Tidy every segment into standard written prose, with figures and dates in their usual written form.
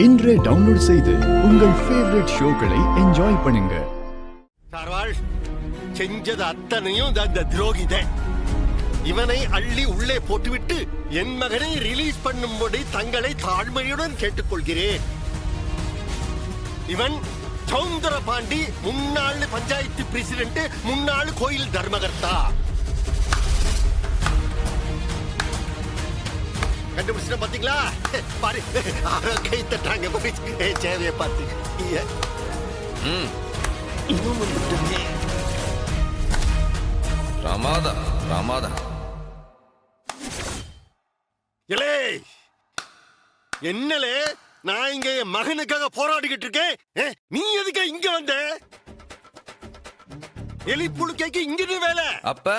இன்றே டவுன்லோட் செய்து உங்கள் ஃபேவரட் ஷோக்களை என்ஜாய் பண்ணுங்க. சார்வாள் செஞ்சது அத்தனையும் அந்த துரோகிதே. இவனை அள்ளி உள்ளே போட்டுவிட்டு என் மகனை ரிலீஸ் பண்ணும்படி தங்களை தாழ்மையுடன் கேட்டுக்கொள்கிறேன். இவன் சௌந்தர பாண்டி, முன்னாள் பஞ்சாயத்து பிரசிடென்ட், முன்னாள் கோயில் தர்மகர்த்தா. கண்டுபிடிச்ச பாத்தீங்களா? பாரு கை தட்டாங்க சேவையை பார்த்து. ராமாதா ராமாதா இலே என்னலே, நான் இங்க என் மகனுக்காக போராடிக்கிட்டு இருக்கேன். நீ எதுக்கு இங்க வந்த? எலி புழுக்கைக்கு இங்கிட்டு வேலை. அப்ப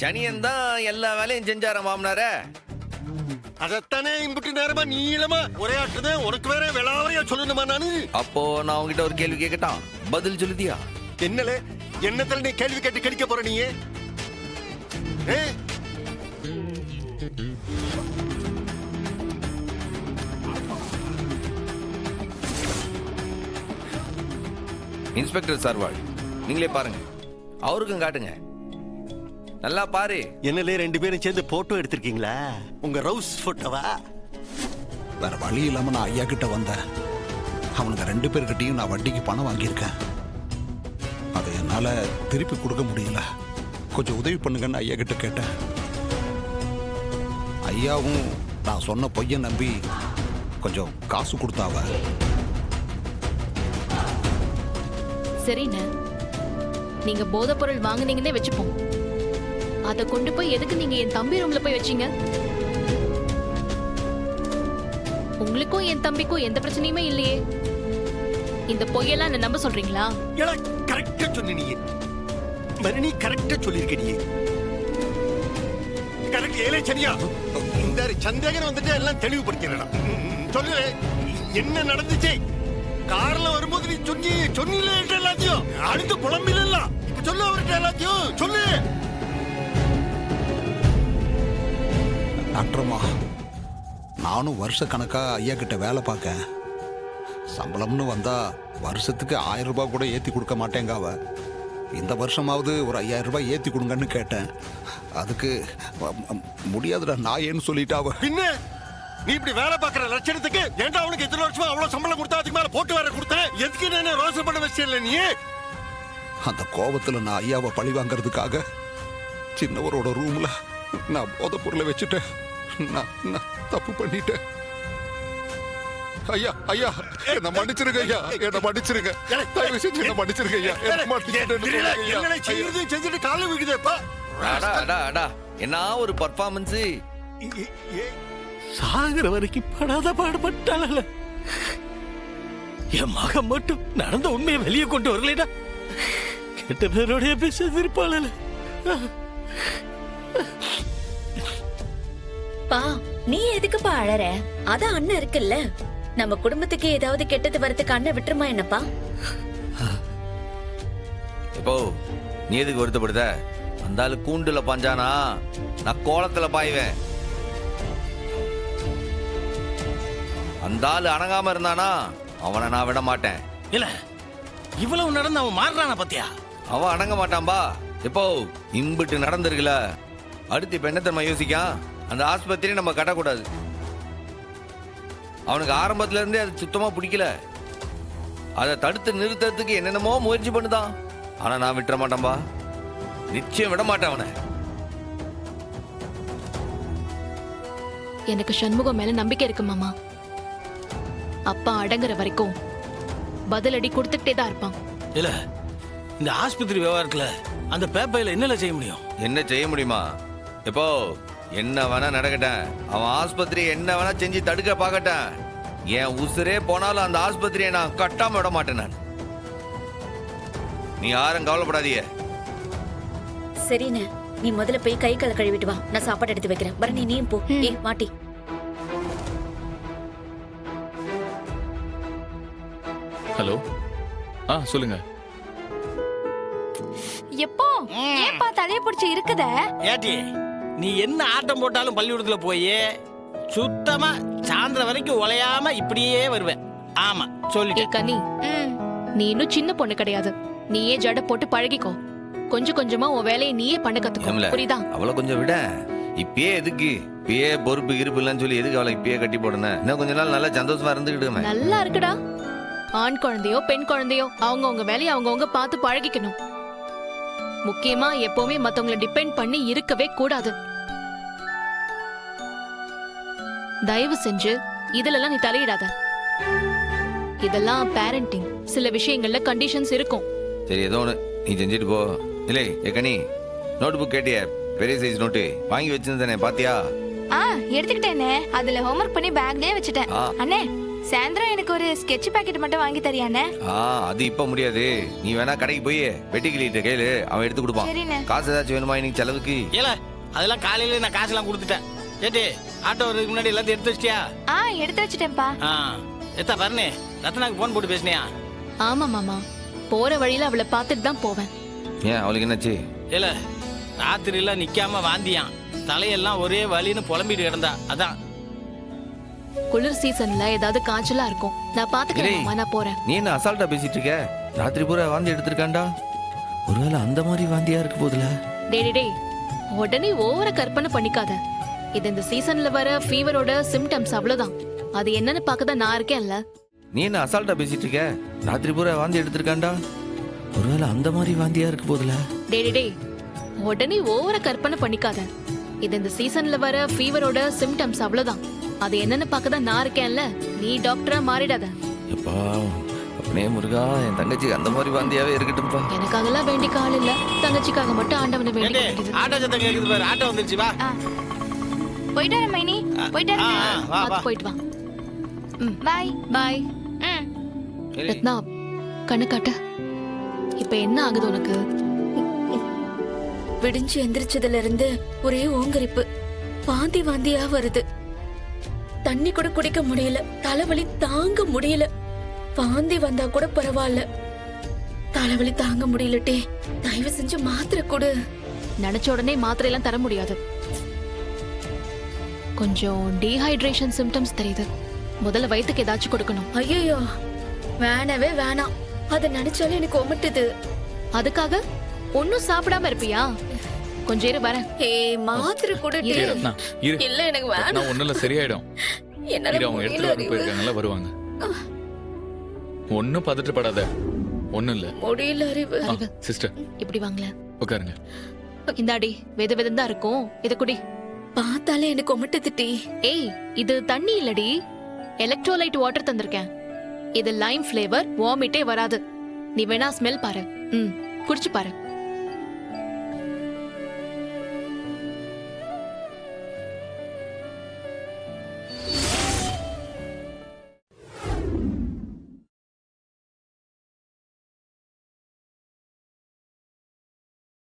சனியன் தான் எல்லா வேலையும் செஞ்சார மாமனார. அதத்தானே இம்புட்டு நேரமா நீளமா ஒரே ஆட்டுதான். உனக்கு வேற விளாவையா சொல்லணுமா நானு? அப்போ நான் உங்ககிட்ட ஒரு கேள்வி கேட்கட்டான், பதில் சொல்லுதியா? என்னலே, என்னத்துல நீ கேள்வி கேட்டு கடிக்க போற நீ? இன்ஸ்பெக்டர் சார்வாள், நீங்களே பாருங்க, அவருக்கும் காட்டுங்க, நல்லா பாரு. என்னலே ரெண்டு பேரும் சேர்ந்து போட்டோ எடுத்திருக்கீங்களா? உங்க ரவுஸ் போட்டோவா? வேற வழி இல்லாம நான் ஐயா கிட்ட வந்தேன். அவனுக்கு ரெண்டு பேர்கிட்டையும் நான் வட்டிக்கு பணம் வாங்கியிருக்கேன். அதை என்னால திருப்பி கொடுக்க முடியல. கொஞ்சம் உதவி பண்ணுங்கன்னு ஐயா கிட்ட கேட்டேன். ஐயாவும் நான் சொன்ன பொய்யை நம்பி கொஞ்சம் காசு கொடுத்தாவ. சரிண்ணே, நீங்க போதை பொருள் வாங்குனீங்கன்னே வச்சுப்போம். அதை கொண்டு போய் எதுக்கு நீங்க என் தம்பி ரூம்ல போய் வச்சீங்க? உங்களுக்கும் என் தம்பிக்கும் எந்த பிரச்சனையுமே இல்லையே. இந்த பொய்யெல்லாம் என்ன நம்ப சொல்றீங்களா? கரெக்டா சொன்னீங்க மரணி, கரெக்டா சொல்லிருக்க நீ. கரெக்ட். ஏலே சரியா, இந்த சந்தேகம் வந்துட்டு எல்லாம் தெளிவுபடுத்திடலாம். சொல்லு, என்ன நடந்துச்சு? கார்ல வரும்போது நீ சொன்னீங்களே எல்லாத்தையும். அடுத்து புலம்பில இப்ப சொல்லு அவர்கிட்ட எல்லாத்தையும் சொல்லு. டாக்டர்மா, நானும் வருஷ கணக்கா ஐயா கிட்ட வேலை பார்க்க. சம்பளம்னு வந்தா வருஷத்துக்கு 1000 ரூபாய் கூட ஏத்தி கொடுக்க மாட்டேங்க அவ. இந்த வருஷமாவது ஒரு 5000 ரூபாய் ஏத்தி கொடுங்கன்னு கேட்டேன். அதுக்கு முடியாதுடா நான் ஏன்னு சொல்லிட்டாவ. பின்ன நீ இப்படி வேலை பார்க்கற லட்சணத்துக்கு ஏன்டா அவனுக்கு இத்தனை வருஷமா அவ்வளவு சம்பளம் கொடுத்தா அதுக்கு மேல போட்டு வேற கொடுத்தேன்? எதுக்கு என்ன ரோசம் பண்ண வச்சிடல நீ? அந்த கோபத்துல நான் ஐயாவை பழி வாங்கறதுக்காக சின்னவரோட ரூம்ல நான் போதை பொருளை வச்சுட்டேன். நான் தப்பு பண்ணிட்டேன். ஐயா ஐயா என்ன மன்னிச்சிருங்க ஐயா, என்ன மன்னிச்சிருங்க. தயவு செஞ்சு என்ன மன்னிச்சிருங்க ஐயா. செஞ்சுட்டு கால விக்குதேப்பா. என்ன ஒரு பர்ஃபார்மன்ஸ். சாகுற வரைக்கும் படாத பாடுபட்டால என் மகன் மட்டும் நடந்த உண்மையை வெளியே கொண்டு வரலடா. கெட்ட பேரோடைய பேசிருப்பாள. பா, நீ எதுக்குப்பா அழற? அதான் அண்ணன் இருக்குல்ல. நம்ம குடும்பத்துக்கு ஏதாவது கெட்டது வரதுக்கு அண்ணன் விட்டுருமா என்னப்பா? இப்போ நீ எதுக்கு வருத்தப்படுத? அந்த ஆளு கூண்டுல பாஞ்சானா, நான் கோலத்துல பாய்வேன். அந்த ஆளு அணங்காம இருந்தானா அவனை நான் விட மாட்டேன். இல்ல, இவ்வளவு நடந்து அவன் மாறுறானா பத்தியா? அவன் அடங்க மாட்டான்பா. இப்போ இம்பிட்டு நடந்திருக்குல, அடுத்து இப்ப என்ன தெரியுமா யோசிக்கான்? அந்த ஆஸ்பத்திரியை நம்ம கட்டக்கூடாது. அவனுக்கு ஆரம்பத்துல இருந்தே அது சுத்தமா பிடிக்கல. அதை தடுத்து நிறுத்துறதுக்கு என்னென்னமோ முயற்சி பண்ணுதான். ஆனா நான் விட்டுற மாட்டேன்பா, நிச்சயம் விட மாட்டேன் அவனை. எனக்கு சண்முகம் மேல நம்பிக்கை இருக்கு மாமா. அப்பா அடங்குற வரைக்கும் பதிலடி கொடுத்துட்டே தான் இருப்பான். இல்ல, இந்த ஆஸ்பத்திரி விவகாரத்துல அந்த பேப்பையில என்னல செய்ய முடியும்? என்ன செய்ய முடியுமா? இப்போ என்ன வேணா நடக்கட்டும், அவன் ஆஸ்பத்திரி என்ன வேணா செஞ்சு தடுக்க பார்க்கட்டும். என் உசுரே போனாலும் அந்த ஆஸ்பத்திரியை நான் கட்டாம விட மாட்டேன். நான் நீ யாரும் கவலைப்படாதீங்க. சரிண்ணே, நீ முதல்ல போய் கை கால கழுவிட்டு வா. நான் சாப்பாடு எடுத்து வைக்கிறேன். பரணி நீயும் போ. ஏ மாட்டி. ஹலோ, சொல்லுங்க. எப்போ ஏன்பா தலைய பிடிச்சி இருக்குத? ஏட்டி, நீ என்ன ஆட்டம் போட்டாலும் பள்ளிக்கூடத்துல போய் சுத்தமா சாயந்தரம் வரைக்கும் உலையாம இப்படியே வருவேன். ஆமா ஏ சொல்லிட்டேன். கனி, நீ இன்னும் சின்ன பொண்ணு கிடையாது. நீயே ஜட போட்டு பழகிக்கோ. கொஞ்சம் கொஞ்சமா உன் வேலையை நீயே பண்ண கத்துக்கோ. ஏம்ல, புரியுதா? அவளை கொஞ்சம் விட. இப்பயே எதுக்கு? இப்பயே பொறுப்பு இருப்பு இல்லைன்னு சொல்லி எதுக்கு அவளை இப்பயே கட்டி போடணும்? இன்னும் கொஞ்ச நாள் நல்லா சந்தோஷமா இருந்துக்கிட்டுமே. நல்லா இருக்குடா. ஆண் குழந்தையோ பெண் குழந்தையோ அவங்கவங்க வேலையை அவங்கவங்க பார்த்து பழகிக்கணும். முக்கியமா எப்பவுமே மத்தவங்கள டிபெண்ட் பண்ணி இருக்கவே கூடாது. தயவு செஞ்சு இதுலலாம் நீ தலையிடாத. இதெல்லாம் பேரண்டிங். சில விஷயங்கள்ல கண்டிஷன்ஸ் இருக்கும். சரி, ஏதோ ஒன்று நீ செஞ்சுட்டு போ. இல்லை ஏக்கனி, நோட் புக் கேட்டியா? பெரிய சைஸ் நோட்டு வாங்கி வச்சிருந்தேனே, பாத்தியா? எடுத்துக்கிட்டேனே. அதுல ஹோம்வொர்க் பண்ணி பேக்லயே வச்சுட்டேன். ஆ. அண்ணே, சாயந்தரம் எனக்கு ஒரு ஸ்கெட்ச் பாக்கெட் மட்டும் வாங்கி தரியானே? அது இப்ப முடியாது. நீ வேணா கடைக்கு போய் வெட்டிக்கிளிட்ட கேளு, அவன் எடுத்து கொடுப்பான். சரிண்ணே. காசு ஏதாச்சும் வேணுமா இன்னைக்கு செலவுக்கு? ஏல அதெல்லாம் காலையில நான் காசெல்லாம் கொடுத்துட்டேன். ஏட்டி ஆட்டோ வரதுக்கு முன்னாடி எல்லாத்தையும் எடுத்து வச்சிட்டியா? எடுத்து வச்சுட்டேன்ப்பா. எத்தா பரணி, ரத்னாக்கு போன் போட்டு பேசினியா? ஆமா மாமா, போற வழியில அவளை பார்த்துட்டு தான் போவேன். ஏன் அவளுக்கு என்னாச்சு? ஏல ராத்திரில நிக்காம வாந்தியான், தலையெல்லாம் ஒரே வலின்னு புலம்பிட்டு கிடந்தா. அதான் குளிர் சீசன்ல ஏதாவது காய்ச்சலா இருக்கும். நான் பாத்துக்கிறேன் மாமா, நான் போறேன். நீ என்ன அசால்ட்டா பேசிட்டு இருக்க? ராத்திரி பூரா வாந்தி எடுத்திருக்காண்டா. ஒருவேளை அந்த மாதிரி வாந்தியா இருக்கு போதுல. டேய், உடனே ஓவர கற்பனை பண்ணிக்காத. இது இந்த சீசன்ல வர ஃபீவரோட சிம்டம்ஸ், அவ்வளவுதான். அது என்னன்னு பார்க்கதான் நான் இருக்கேன்ல. நீ என்ன அசால்ட்டா பேசிட்டு இருக்க? ராத்திரி பூரா வாந்தி எடுத்திருக்காண்டா. ஒருவேளை அந்த மாதிரி வாந்தியா இருக்கு போதுல. டேய், உடனே ஓவர கற்பனை பண்ணிக்காத. இது இந்த சீசன்ல வர ஃபீவரோட சிம்டம்ஸ், அவ்வளவுதான். அது என்னன்னு பார்க்கதான் நான் இருக்கேன்ல. நீ டாக்டரா மாறிடாத. எப்பா அப்படியே முருகா, என் தங்கச்சிக்கு அந்த மாதிரி வாந்தியாவே இருக்கட்டும்பா. எனக்காகலாம் வேண்டிக்க ஆள் இல்ல. தங்கச்சிக்காக மட்டும் ஆண்டவனை ஏண்டி, வேண்டிக்கிட்டு. ஆட்டோ சத்தம் கேக்குது பாரு. ஆட்டோ வந்துருச்சு, வா. போயிட்டு வரேன் மைனி. போயிட்டு ஆ, வரேன். வா வா. போயிட்டு வா. பாய். பாய். சரி. ரத்னா, கண்ணு காட்ட. இப்ப என்ன ஆகுது உனக்கு? விடிஞ்சு எந்திரிச்சதுல இருந்து ஒரே ஓங்கரிப்பு, வாந்தி வாந்தியா வருது. தண்ணி கூட குடிக்க முடியல, தலைவலி தாங்க முடியல. வாந்தி வந்தா கூட பரவாயில்ல, தலைவலி தாங்க முடியலட்டே. தயவு செஞ்சு மாத்திரை கொடு. நினைச்ச உடனே மாத்திரை எல்லாம் தர முடியாது. கொஞ்சம் டீஹைட்ரேஷன் சிம்டம்ஸ் தெரியுது. முதல்ல வயித்துக்கு ஏதாச்சும் கொடுக்கணும். ஐயோ வேணவே வேணாம், அத நினைச்சாலே எனக்கு ஒமட்டுது. அதுக்காக ஒன்னும் சாப்பிடாம இருப்பியா? கொஞ்சம் இரு, வரேன். மாத்திரை கொடு. ஏய் ரத்னா, இரு. இல்ல எனக்கு ரத்னா, வேணாம். ஒண்ணும் இல்ல, சரியாயிடும். என்னால இரு, அவங்க எடுத்துட்டு வர போயிருக்காங்கல்ல, வருவாங்க. ஒன்னும் பதட்டப்படாத, ஒண்ணும் இல்ல. முடியல அறிவு. சிஸ்டர் இப்படி வாங்கல. உட்காருங்க. இந்தாடி, வெது வெதுன்னு தான் இருக்கும். இத குடி. பார்த்தாலே எனக்கு ஒமட்டுது. ஏய், இது தண்ணி இல்லடி, எலக்ட்ரோலைட் வாட்டர் தந்திருக்கேன். இது லைம் ஃபிளேவர், வாமிட்டே வராது. நீ வேணா ஸ்மெல் பாரு. குடிச்சு பாரு.